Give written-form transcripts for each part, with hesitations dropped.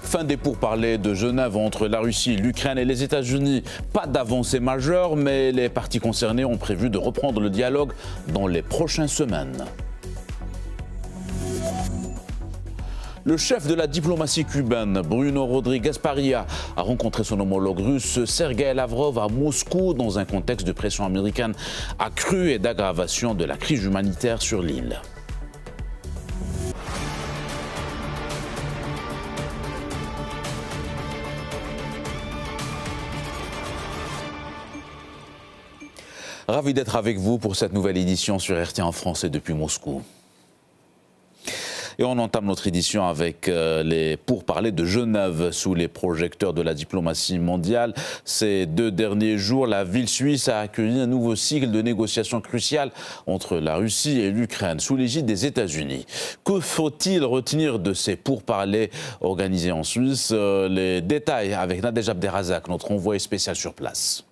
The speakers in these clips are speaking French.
Fin des pourparlers de Genève entre la Russie, l'Ukraine et les États-Unis. Pas d'avancée majeure, mais les parties concernées ont prévu de reprendre le dialogue dans les prochaines semaines. Le chef de la diplomatie cubaine, Bruno Rodríguez Parilla, a rencontré son homologue russe, Sergueï Lavrov, à Moscou, dans un contexte de pression américaine accrue et d'aggravation de la crise humanitaire sur l'île. Ravi d'être avec vous pour cette nouvelle édition sur RT en français depuis Moscou. Et on entame notre édition avec les pourparlers de Genève sous les projecteurs de la diplomatie mondiale. Ces 2 derniers jours, la ville suisse a accueilli un nouveau cycle de négociations cruciales entre la Russie et l'Ukraine sous l'égide des États-Unis. Que faut-il retenir de ces pourparlers organisés en Suisse? Les détails avec Nadège Abderrazak, notre envoyé spécial sur place.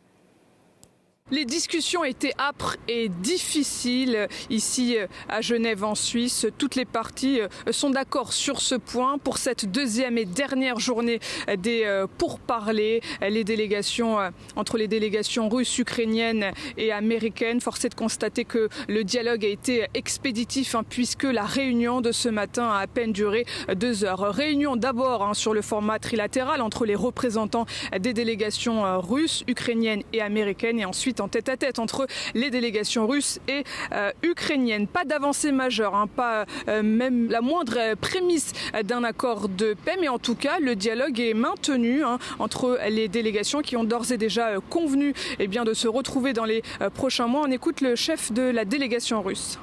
Les discussions étaient âpres et difficiles ici à Genève en Suisse. Toutes les parties sont d'accord sur ce point. Pour cette 2e et dernière journée des pourparlers, entre les délégations russes, ukrainiennes et américaines, force est de constater que le dialogue a été expéditif puisque la réunion de ce matin a à peine duré 2 heures. Réunion d'abord sur le format trilatéral entre les représentants des délégations russes, ukrainiennes et américaines, et ensuite en tête-à-tête entre les délégations russes et ukrainiennes. Pas d'avancée majeure, pas même la moindre prémisse d'un accord de paix, mais en tout cas le dialogue est maintenu entre les délégations qui ont d'ores et déjà convenu de se retrouver dans les prochains mois. On écoute le chef de la délégation russe.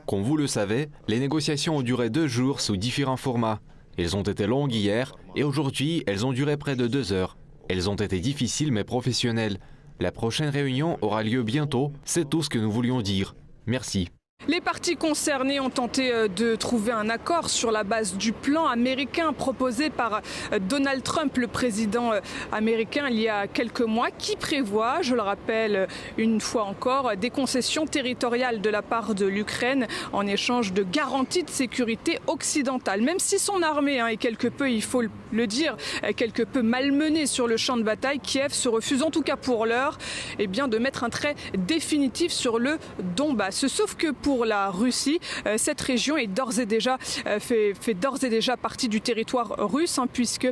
Comme vous le savez, les négociations ont duré 2 jours sous différents formats. Elles ont été longues hier et aujourd'hui, elles ont duré près de 2 heures. Elles ont été difficiles mais professionnelles. La prochaine réunion aura lieu bientôt, c'est tout ce que nous voulions dire. Merci. Les parties concernées ont tenté de trouver un accord sur la base du plan américain proposé par Donald Trump, le président américain, il y a quelques mois, qui prévoit, je le rappelle une fois encore, des concessions territoriales de la part de l'Ukraine en échange de garanties de sécurité occidentale. Même si son armée est quelque peu, il faut le dire, quelque peu malmenée sur le champ de bataille, Kiev se refuse en tout cas pour l'heure de mettre un trait définitif sur le Donbass. Sauf que pour la Russie, cette région est d'ores et déjà fait d'ores et déjà partie du territoire russe, puisque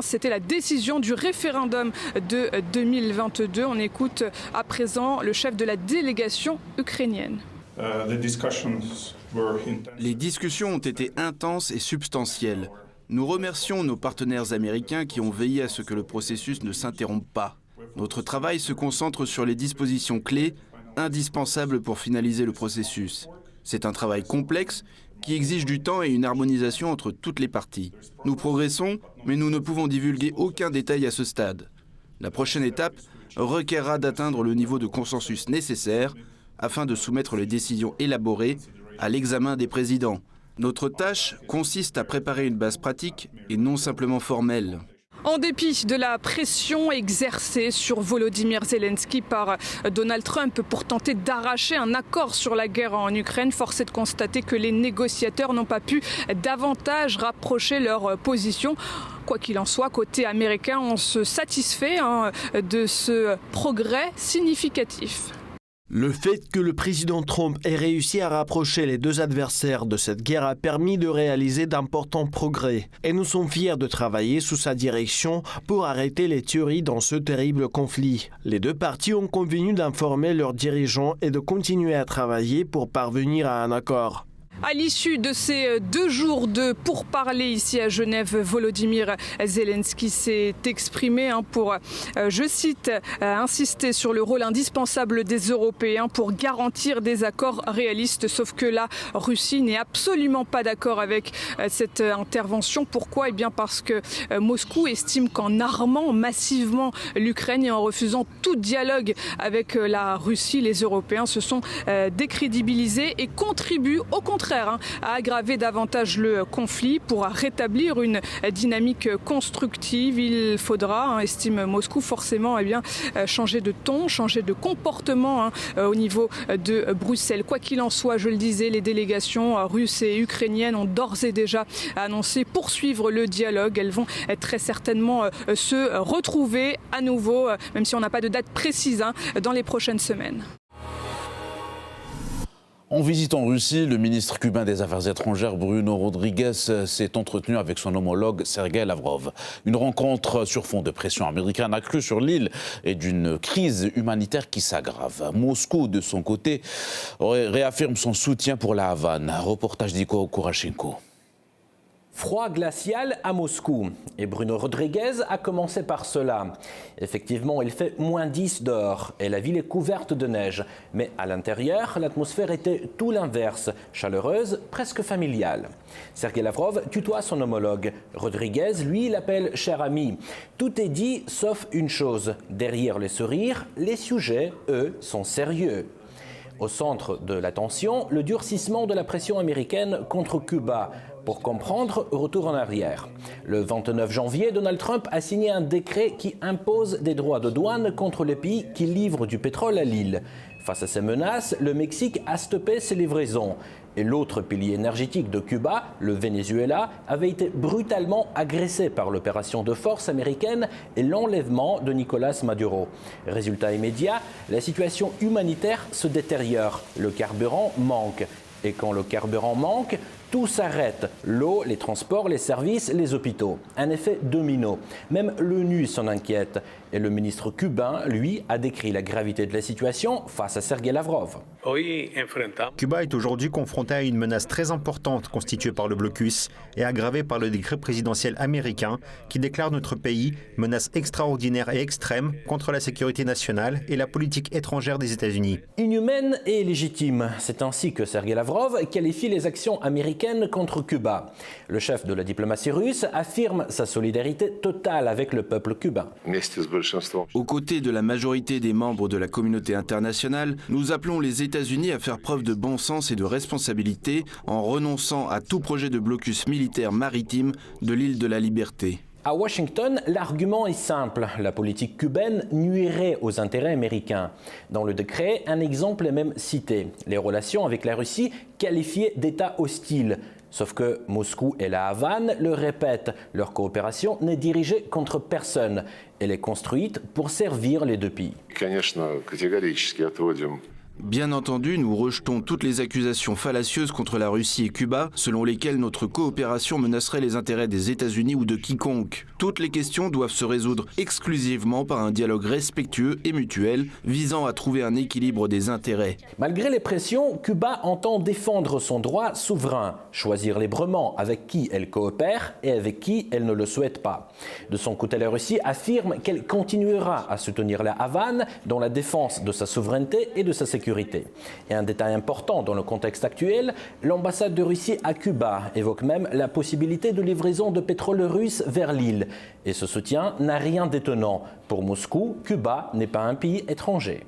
c'était la décision du référendum de 2022. On écoute à présent le chef de la délégation ukrainienne. Les discussions ont été intenses et substantielles. Nous remercions nos partenaires américains qui ont veillé à ce que le processus ne s'interrompe pas. Notre travail se concentre sur les dispositions clés indispensable pour finaliser le processus. C'est un travail complexe qui exige du temps et une harmonisation entre toutes les parties. Nous progressons, mais nous ne pouvons divulguer aucun détail à ce stade. La prochaine étape requerra d'atteindre le niveau de consensus nécessaire afin de soumettre les décisions élaborées à l'examen des présidents. Notre tâche consiste à préparer une base pratique et non simplement formelle. En dépit de la pression exercée sur Volodymyr Zelensky par Donald Trump pour tenter d'arracher un accord sur la guerre en Ukraine, force est de constater que les négociateurs n'ont pas pu davantage rapprocher leur position. Quoi qu'il en soit, côté américain, on se satisfait de ce progrès significatif. Le fait que le président Trump ait réussi à rapprocher les 2 adversaires de cette guerre a permis de réaliser d'importants progrès. Et nous sommes fiers de travailler sous sa direction pour arrêter les tueries dans ce terrible conflit. Les 2 parties ont convenu d'informer leurs dirigeants et de continuer à travailler pour parvenir à un accord. À l'issue de ces 2 jours de pourparlers ici à Genève, Volodymyr Zelensky s'est exprimé pour, je cite, insister sur le rôle indispensable des Européens pour garantir des accords réalistes. Sauf que la Russie n'est absolument pas d'accord avec cette intervention. Pourquoi ? Parce que Moscou estime qu'en armant massivement l'Ukraine et en refusant tout dialogue avec la Russie, les Européens se sont décrédibilisés et contribuent au contraire contraire à aggraver davantage le conflit. Pour rétablir une dynamique constructive, il faudra, estime Moscou, forcément changer de ton, changer de comportement au niveau de Bruxelles. Quoi qu'il en soit, je le disais, les délégations russes et ukrainiennes ont d'ores et déjà annoncé poursuivre le dialogue. Elles vont très certainement se retrouver à nouveau, même si on n'a pas de date précise, dans les prochaines semaines. En visite en Russie, le ministre cubain des Affaires étrangères Bruno Rodriguez s'est entretenu avec son homologue Sergueï Lavrov. Une rencontre sur fond de pression américaine accrue sur l'île et d'une crise humanitaire qui s'aggrave. Moscou, de son côté, réaffirme son soutien pour la Havane. Reportage d'Iko Kurashenko. Froid glacial à Moscou. Et Bruno Rodriguez a commencé par cela. Effectivement, il fait -10 dehors et la ville est couverte de neige. Mais à l'intérieur, l'atmosphère était tout l'inverse, chaleureuse, presque familiale. Sergueï Lavrov tutoie son homologue. Rodriguez, lui, l'appelle cher ami. Tout est dit sauf une chose. Derrière les sourires, les sujets, eux, sont sérieux. Au centre de l'attention, le durcissement de la pression américaine contre Cuba. Pour comprendre, retour en arrière. Le 29 janvier, Donald Trump a signé un décret qui impose des droits de douane contre les pays qui livrent du pétrole à l'île. Face à ces menaces, le Mexique a stoppé ses livraisons. Et l'autre pilier énergétique de Cuba, le Venezuela, avait été brutalement agressé par l'opération de force américaine et l'enlèvement de Nicolás Maduro. Résultat immédiat, la situation humanitaire se détériore. Le carburant manque. Et quand le carburant manque, tout s'arrête. L'eau, les transports, les services, les hôpitaux. Un effet domino. Même l'ONU s'en inquiète. Et le ministre cubain, lui, a décrit la gravité de la situation face à Sergueï Lavrov. Cuba est aujourd'hui confronté à une menace très importante constituée par le blocus et aggravée par le décret présidentiel américain qui déclare notre pays menace extraordinaire et extrême contre la sécurité nationale et la politique étrangère des États-Unis. Inhumaine et légitime, c'est ainsi que Sergueï Lavrov qualifie les actions américaines contre Cuba. Le chef de la diplomatie russe affirme sa solidarité totale avec le peuple cubain. Aux côtés de la majorité des membres de la communauté internationale, nous appelons les États-Unis à faire preuve de bon sens et de responsabilité en renonçant à tout projet de blocus militaire maritime de l'île de la Liberté. À Washington, l'argument est simple. La politique cubaine nuirait aux intérêts américains. Dans le décret, un exemple est même cité. Les relations avec la Russie qualifiées d'État hostile. Sauf que Moscou et la Havane le répètent, leur coopération n'est dirigée contre personne. Elle est construite pour servir les deux pays. Bien entendu, nous rejetons toutes les accusations fallacieuses contre la Russie et Cuba, selon lesquelles notre coopération menacerait les intérêts des États-Unis ou de quiconque. Toutes les questions doivent se résoudre exclusivement par un dialogue respectueux et mutuel, visant à trouver un équilibre des intérêts. Malgré les pressions, Cuba entend défendre son droit souverain, choisir librement avec qui elle coopère et avec qui elle ne le souhaite pas. De son côté, la Russie affirme qu'elle continuera à soutenir la Havane dans la défense de sa souveraineté et de sa sécurité. Et un détail important dans le contexte actuel, l'ambassade de Russie à Cuba évoque même la possibilité de livraison de pétrole russe vers l'île. Et ce soutien n'a rien d'étonnant. Pour Moscou, Cuba n'est pas un pays étranger.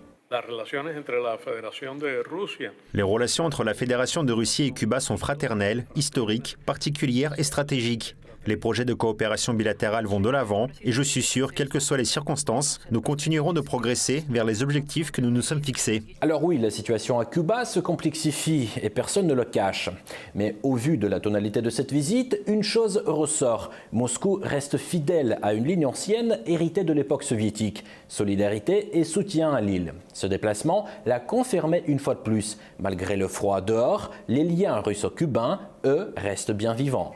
Les relations entre la Fédération de Russie et Cuba sont fraternelles, historiques, particulières et stratégiques. Les projets de coopération bilatérale vont de l'avant et je suis sûr, quelles que soient les circonstances, nous continuerons de progresser vers les objectifs que nous nous sommes fixés. Alors oui, la situation à Cuba se complexifie et personne ne le cache. Mais au vu de la tonalité de cette visite, une chose ressort. Moscou reste fidèle à une ligne ancienne héritée de l'époque soviétique. Solidarité et soutien à l'île. Ce déplacement l'a confirmé une fois de plus. Malgré le froid dehors, les liens russo-cubains, eux, restent bien vivants.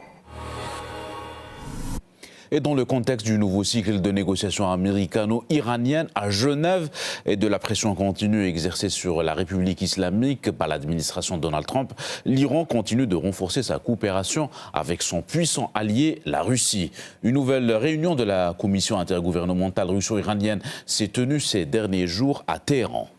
Et dans le contexte du nouveau cycle de négociations américano-iraniennes à Genève et de la pression continue exercée sur la République islamique par l'administration Donald Trump, l'Iran continue de renforcer sa coopération avec son puissant allié, la Russie. Une nouvelle réunion de la commission intergouvernementale russo-iranienne s'est tenue ces derniers jours à Téhéran.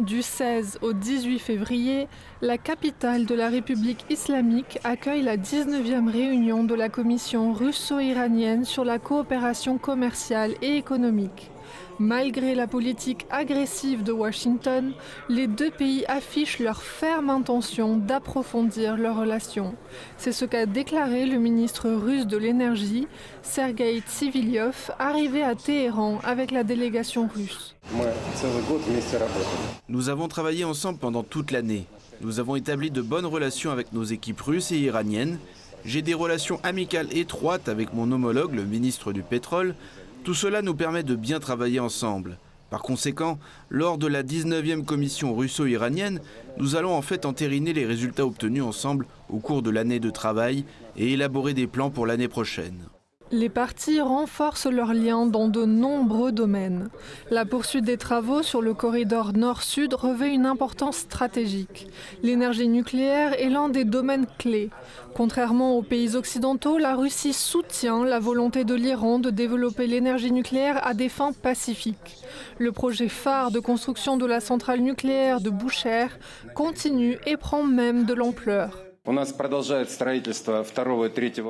Du 16 au 18 février, la capitale de la République islamique accueille la 19e réunion de la commission russo-iranienne sur la coopération commerciale et économique. Malgré la politique agressive de Washington, les deux pays affichent leur ferme intention d'approfondir leurs relations. C'est ce qu'a déclaré le ministre russe de l'énergie, Sergueï Tsivilyov, arrivé à Téhéran avec la délégation russe. Nous avons travaillé ensemble pendant toute l'année. Nous avons établi de bonnes relations avec nos équipes russes et iraniennes. J'ai des relations amicales étroites avec mon homologue, le ministre du Pétrole. Tout cela nous permet de bien travailler ensemble. Par conséquent, lors de la 19e commission russo-iranienne, nous allons en fait entériner les résultats obtenus ensemble au cours de l'année de travail et élaborer des plans pour l'année prochaine. Les parties renforcent leurs liens dans de nombreux domaines. La poursuite des travaux sur le corridor nord-sud revêt une importance stratégique. L'énergie nucléaire est l'un des domaines clés. Contrairement aux pays occidentaux, la Russie soutient la volonté de l'Iran de développer l'énergie nucléaire à des fins pacifiques. Le projet phare de construction de la centrale nucléaire de Boucher continue et prend même de l'ampleur.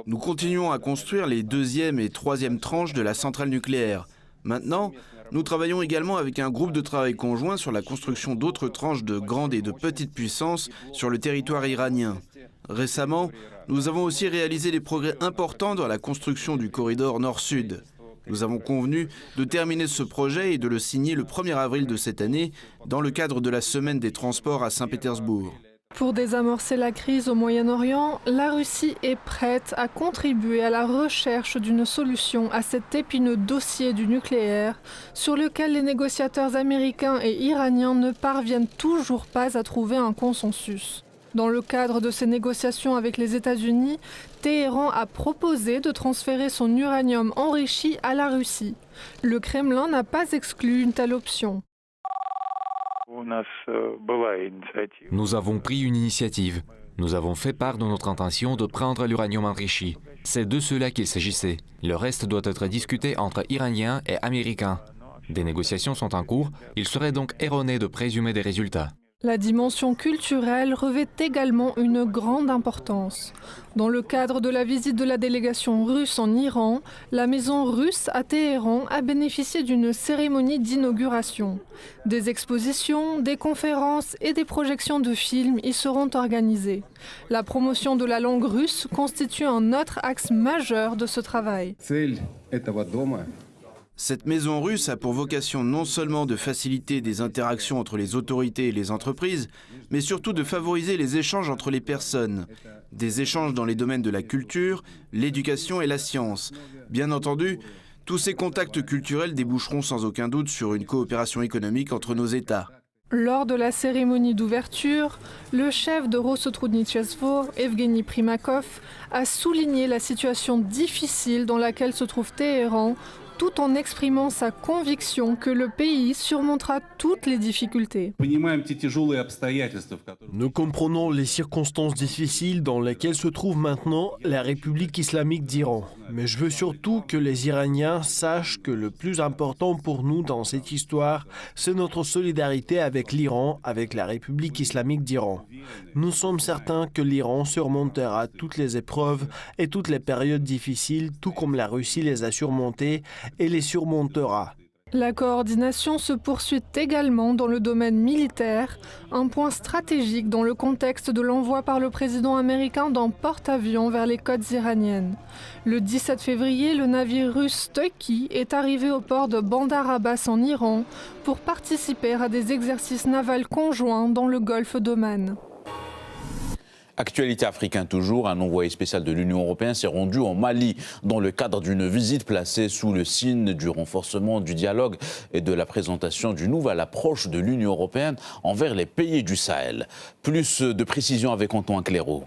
Nous continuons à construire les deuxième et troisième tranches de la centrale nucléaire. Maintenant, nous travaillons également avec un groupe de travail conjoint sur la construction d'autres tranches de grande et de petite puissance sur le territoire iranien. Récemment, nous avons aussi réalisé des progrès importants dans la construction du corridor nord-sud. Nous avons convenu de terminer ce projet et de le signer le 1er avril de cette année dans le cadre de la semaine des transports à Saint-Pétersbourg. Pour désamorcer la crise au Moyen-Orient, la Russie est prête à contribuer à la recherche d'une solution à cet épineux dossier du nucléaire sur lequel les négociateurs américains et iraniens ne parviennent toujours pas à trouver un consensus. Dans le cadre de ces négociations avec les États-Unis, Téhéran a proposé de transférer son uranium enrichi à la Russie. Le Kremlin n'a pas exclu une telle option. Nous avons pris une initiative. Nous avons fait part de notre intention de prendre l'uranium enrichi. C'est de cela qu'il s'agissait. Le reste doit être discuté entre Iraniens et Américains. Des négociations sont en cours, il serait donc erroné de présumer des résultats. La dimension culturelle revêt également une grande importance. Dans le cadre de la visite de la délégation russe en Iran, la maison russe à Téhéran a bénéficié d'une cérémonie d'inauguration. Des expositions, des conférences et des projections de films y seront organisées. La promotion de la langue russe constitue un autre axe majeur de ce travail. Cette maison russe a pour vocation non seulement de faciliter des interactions entre les autorités et les entreprises, mais surtout de favoriser les échanges entre les personnes. Des échanges dans les domaines de la culture, l'éducation et la science. Bien entendu, tous ces contacts culturels déboucheront sans aucun doute sur une coopération économique entre nos États. Lors de la cérémonie d'ouverture, le chef de Rosotrudnichestvo, Evgeny Primakov, a souligné la situation difficile dans laquelle se trouve Téhéran, tout en exprimant sa conviction que le pays surmontera toutes les difficultés. Nous comprenons les circonstances difficiles dans lesquelles se trouve maintenant la République islamique d'Iran. Mais je veux surtout que les Iraniens sachent que le plus important pour nous dans cette histoire, c'est notre solidarité avec l'Iran, avec la République islamique d'Iran. Nous sommes certains que l'Iran surmontera toutes les épreuves et toutes les périodes difficiles, tout comme la Russie les a surmontées et les surmontera. La coordination se poursuit également dans le domaine militaire, un point stratégique dans le contexte de l'envoi par le président américain d'un porte-avions vers les côtes iraniennes. Le 17 février, le navire russe Stoïki est arrivé au port de Bandar Abbas en Iran pour participer à des exercices navals conjoints dans le golfe d'Oman. Actualité africaine toujours, un envoyé spécial de l'Union européenne s'est rendu en Mali dans le cadre d'une visite placée sous le signe du renforcement du dialogue et de la présentation d'une nouvelle approche de l'Union européenne envers les pays du Sahel. Plus de précisions avec Antoine Clairaut.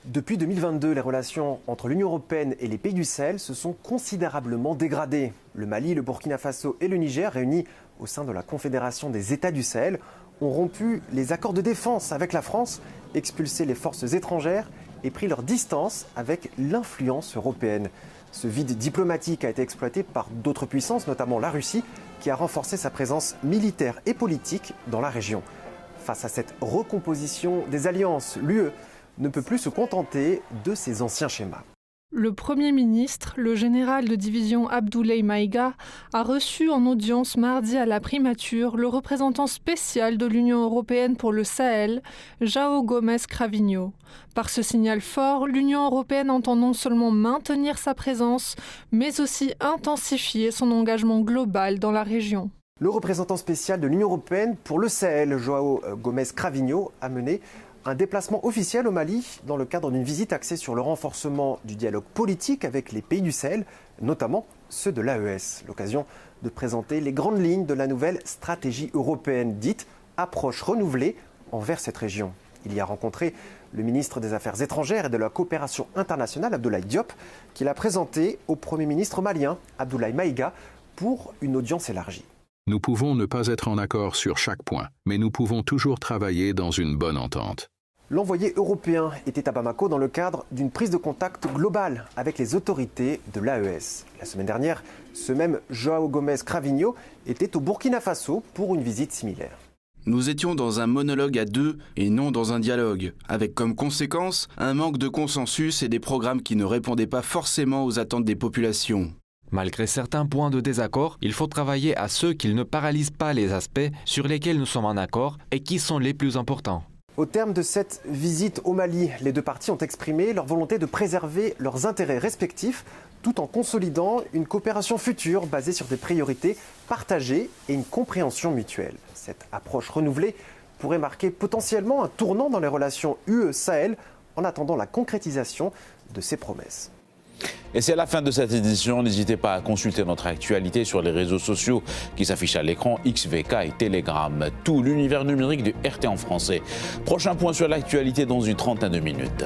Depuis 2022, les relations entre l'Union européenne et les pays du Sahel se sont considérablement dégradées. Le Mali, le Burkina Faso et le Niger, réunis au sein de la Confédération des États du Sahel, ont rompu les accords de défense avec la France, expulsé les forces étrangères et pris leur distance avec l'influence européenne. Ce vide diplomatique a été exploité par d'autres puissances, notamment la Russie, qui a renforcé sa présence militaire et politique dans la région. Face à cette recomposition des alliances, l'UE ne peut plus se contenter de ses anciens schémas. Le Premier ministre, le général de division Abdoulaye Maïga, a reçu en audience mardi à la primature le représentant spécial de l'Union européenne pour le Sahel, João Gomes Cravinho. Par ce signal fort, l'Union européenne entend non seulement maintenir sa présence, mais aussi intensifier son engagement global dans la région. Le représentant spécial de l'Union européenne pour le Sahel, João Gomes Cravinho, a mené un déplacement officiel au Mali dans le cadre d'une visite axée sur le renforcement du dialogue politique avec les pays du Sahel, notamment ceux de l'AES. L'occasion de présenter les grandes lignes de la nouvelle stratégie européenne dite « approche renouvelée » envers cette région. Il y a rencontré le ministre des Affaires étrangères et de la coopération internationale, Abdoulaye Diop, qu'il a présenté au Premier ministre malien, Abdoulaye Maïga, pour une audience élargie. Nous pouvons ne pas être en accord sur chaque point, mais nous pouvons toujours travailler dans une bonne entente. L'envoyé européen était à Bamako dans le cadre d'une prise de contact globale avec les autorités de l'AES. La semaine dernière, ce même João Gomes Cravinho était au Burkina Faso pour une visite similaire. Nous étions dans un monologue à deux et non dans un dialogue, avec comme conséquence un manque de consensus et des programmes qui ne répondaient pas forcément aux attentes des populations. Malgré certains points de désaccord, il faut travailler à ceux qui ne paralysent pas les aspects sur lesquels nous sommes en accord et qui sont les plus importants. Au terme de cette visite au Mali, les deux parties ont exprimé leur volonté de préserver leurs intérêts respectifs tout en consolidant une coopération future basée sur des priorités partagées et une compréhension mutuelle. Cette approche renouvelée pourrait marquer potentiellement un tournant dans les relations UE-Sahel en attendant la concrétisation de ces promesses. Et c'est la fin de cette édition. N'hésitez pas à consulter notre actualité sur les réseaux sociaux qui s'affichent à l'écran, XVK et Telegram. Tout l'univers numérique du RT en français. Prochain point sur l'actualité dans une trentaine de minutes.